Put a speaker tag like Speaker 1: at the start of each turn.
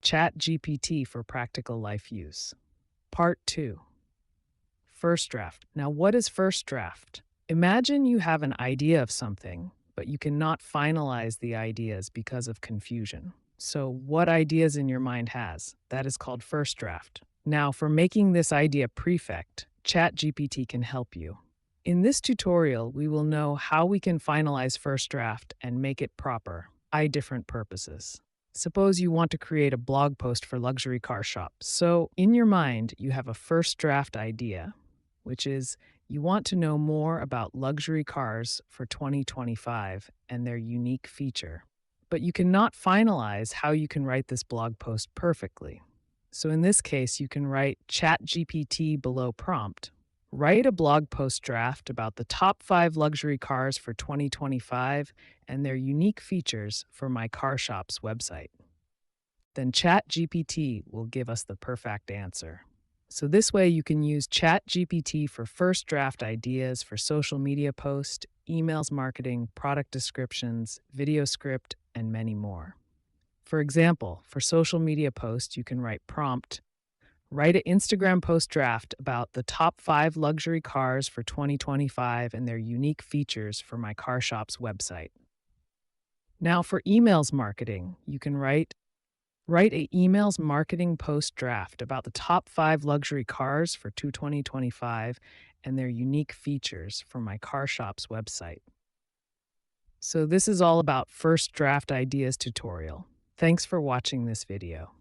Speaker 1: Chat GPT for practical life use. Part 2. First draft. Now, what is first draft? Imagine you have an idea of something, but you cannot finalize the ideas because of confusion. So, what ideas in your mind has? That is called first draft. Now, for making this idea perfect, ChatGPT can help you. In this tutorial, we will know how we can finalize first draft and make it proper, different purposes. Suppose you want to create a blog post for luxury car shops. So, in your mind, you have a first draft idea, which is you want to know more about luxury cars for 2025 and their unique feature. But you cannot finalize how you can write this blog post perfectly. So, in this case, you can write ChatGPT below prompt. Write a blog post draft about the top 5 luxury cars for 2025 and their unique features for my car shop's website. Then ChatGPT will give us the perfect answer. So this way you can use ChatGPT for first draft ideas for social media posts, emails marketing, product descriptions, video script, and many more. For example, for social media posts, you can write an Instagram post draft about the top 5 luxury cars for 2025 and their unique features for my car shop's website. Now for emails marketing, you can write a emails marketing post draft about the top 5 luxury cars for 2025 and their unique features for my car shop's website. So this is all about first draft ideas tutorial. Thanks for watching this video.